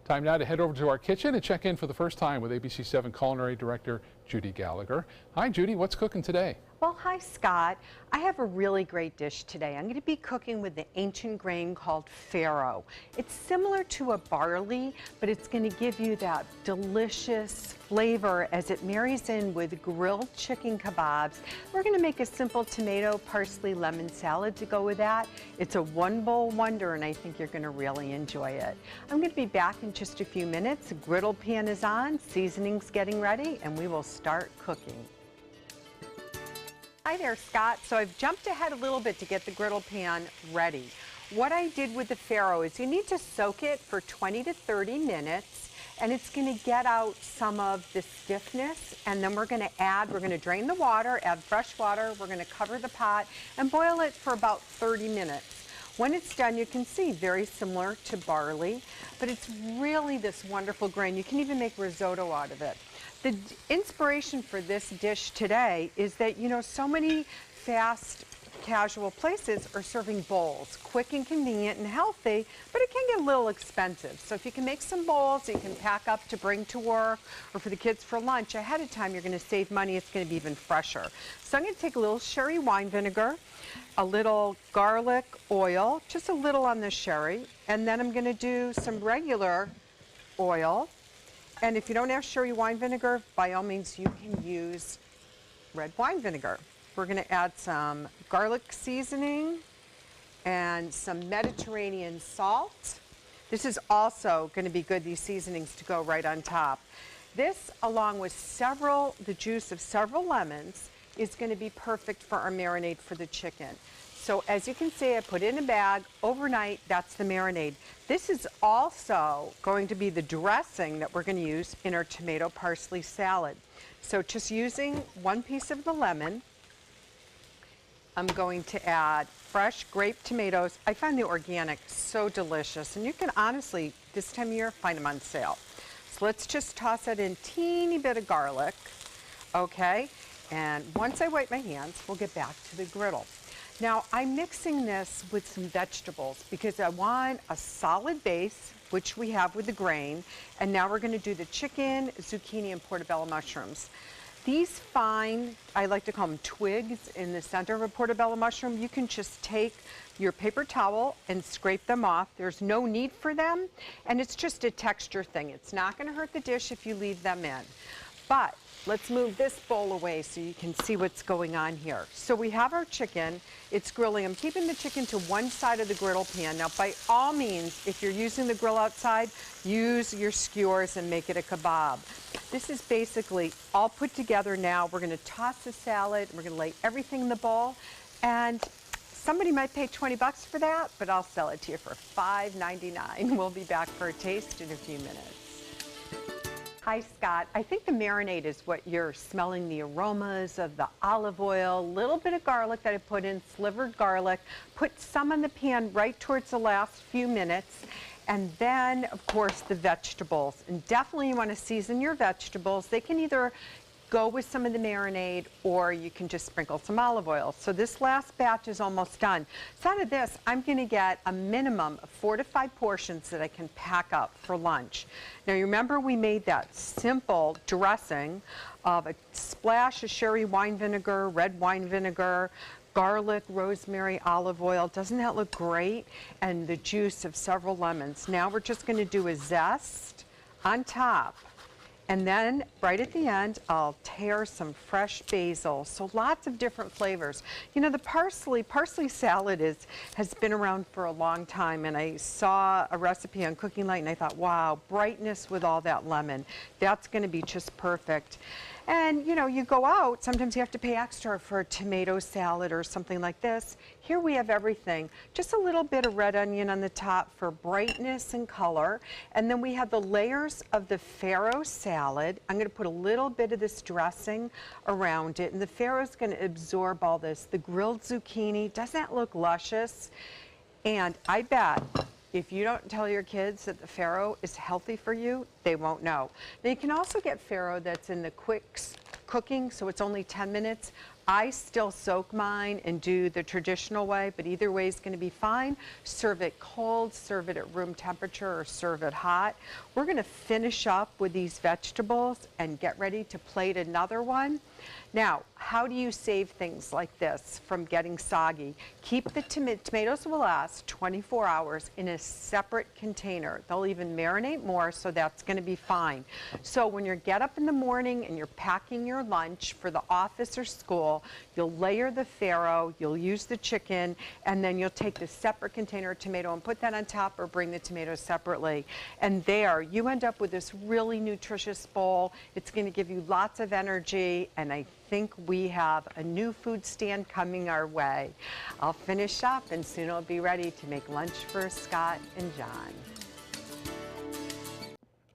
Time now to head over to our kitchen and check in for the first time with ABC7 Culinary Director Judi Gallagher. Hi Judi, what's cooking today? Well, hi Scott. I have a really great dish today. I'm going to be cooking with the ancient grain called farro. It's similar to a barley, but it's going to give you that delicious flavor as it marries in with grilled chicken kebabs. We're going to make a simple tomato, parsley, lemon salad to go with that. It's a one-bowl wonder, and I think you're going to really enjoy it. I'm going to be back in just a few minutes. The griddle pan is on, seasoning's getting ready, and we will start cooking. Hi there, Scott. So I've jumped ahead a little bit to get the griddle pan ready. What I did with the farro is you need to soak it for 20 to 30 minutes, and it's going to get out some of the stiffness, and then we're going to drain the water, add fresh water, we're going to cover the pot and boil it for about 30 minutes. When it's done, you can see very similar to barley, but it's really this wonderful grain. You can even make risotto out of it. The inspiration for this dish today is that, you know, so many fast casual places are serving bowls, quick and convenient and healthy, but it can get a little expensive. So if you can make some bowls that you can pack up to bring to work or for the kids for lunch ahead of time, you're going to save money. It's going to be even fresher. So I'm going to take a little sherry wine vinegar, a little garlic oil, just a little on the sherry, and then I'm going to do some regular oil. And if you don't have sherry wine vinegar, by all means, you can use red wine vinegar. We're going to add some garlic seasoning and some Mediterranean salt. This is also going to be good, these seasonings, to go right on top. This, along with the juice of several lemons, is going to be perfect for our marinade for the chicken. So as you can see, I put it in a bag overnight. That's the marinade. This is also going to be the dressing that we're going to use in our tomato parsley salad. So just using one piece of the lemon, I'm going to add fresh grape tomatoes. I find the organic so delicious, and you can honestly, this time of year, find them on sale. So let's just toss it in, teeny bit of garlic, okay? And once I wipe my hands, we'll get back to the griddle. Now, I'm mixing this with some vegetables because I want a solid base, which we have with the grain, and now we're going to do the chicken, zucchini, and portobello mushrooms. These fine, I like to call them twigs in the center of a portobello mushroom, you can just take your paper towel and scrape them off. There's no need for them, and it's just a texture thing. It's not going to hurt the dish if you leave them in. But let's move this bowl away so you can see what's going on here. So we have our chicken. It's grilling. I'm keeping the chicken to one side of the griddle pan. Now, by all means, if you're using the grill outside, use your skewers and make it a kebab. This is basically all put together now. We're going to toss the salad. We're going to lay everything in the bowl. And somebody might pay 20 bucks for that, but I'll sell it to you for $5.99. We'll be back for a taste in a few minutes. Hi, Scott. I think the marinade is what you're smelling, the aromas of the olive oil, a little bit of garlic that I put in, slivered garlic, put some in the pan right towards the last few minutes, and then, of course, the vegetables. And definitely you want to season your vegetables. They can either go with some of the marinade, or you can just sprinkle some olive oil. So this last batch is almost done. So out of this, I'm going to get a minimum of 4 to 5 portions that I can pack up for lunch. Now you remember we made that simple dressing of a splash of sherry wine vinegar, red wine vinegar, garlic, rosemary, olive oil. Doesn't that look great? And the juice of several lemons. Now we're just going to do a zest on top. And then right at the end, I'll tear some fresh basil. So lots of different flavors. You know, the parsley salad has been around for a long time, and I saw a recipe on Cooking Light and I thought, wow, brightness with all that lemon. That's going to be just perfect. And you know, you go out, sometimes you have to pay extra for a tomato salad or something like this. Here we have everything. Just a little bit of red onion on the top for brightness and color. And then we have the layers of the farro salad. I'm going to put a little bit of this dressing around it, and the farro is going to absorb all this. The grilled zucchini, doesn't that look luscious? And I bet if you don't tell your kids that the farro is healthy for you, they won't know. Now you can also get farro that's in the quick cooking, so it's only 10 minutes. I still soak mine and do the traditional way, but either way is going to be fine. Serve it cold, serve it at room temperature, or serve it hot. We're going to finish up with these vegetables and get ready to plate another one. Now, how do you save things like this from getting soggy? Keep the tomatoes will last 24 hours in a separate container. They'll even marinate more, so that's going to be fine. So when you get up in the morning and you're packing your lunch for the office or school, you'll layer the farro, you'll use the chicken, and then you'll take the separate container of tomato and put that on top, or bring the tomatoes separately. And there, you end up with this really nutritious bowl. It's going to give you lots of energy, and I think we have a new food stand coming our way. I'll finish up and soon I'll be ready to make lunch for Scott and John.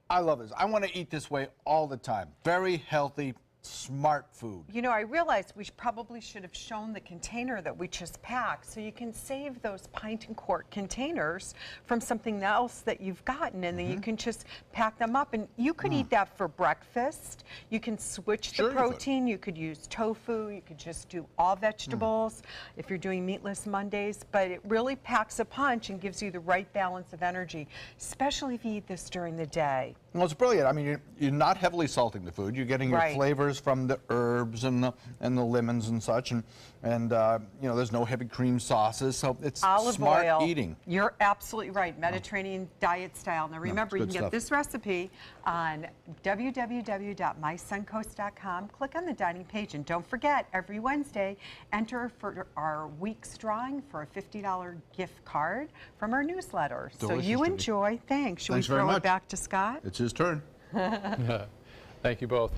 I love this. I want to eat this way all the time. Very healthy, smart food. You know, I realized we probably should have shown the container that we just packed, so you can save those pint and quart containers from something else that you've gotten, and then you can just pack them up, and you could eat that for breakfast. You can switch the protein. You could use tofu. You could just do all vegetables if you're doing meatless Mondays, but it really packs a punch and gives you the right balance of energy, especially if you eat this during the day. Well, it's brilliant. I mean, you're not heavily salting the food. You're getting your flavors from the herbs and the lemons and such, and you know, there's no heavy cream sauces, so it's smart eating. You're absolutely right. Mediterranean diet style. Now remember, you can get this recipe on www.mysuncoast.com. Click on the dining page, and don't forget, every Wednesday, enter for our week's drawing for a $50 gift card from our newsletter. Delicious, so you Judi. Enjoy. Thanks. Should Thanks we throw very it much. back to Scott? It's his turn. Thank you both.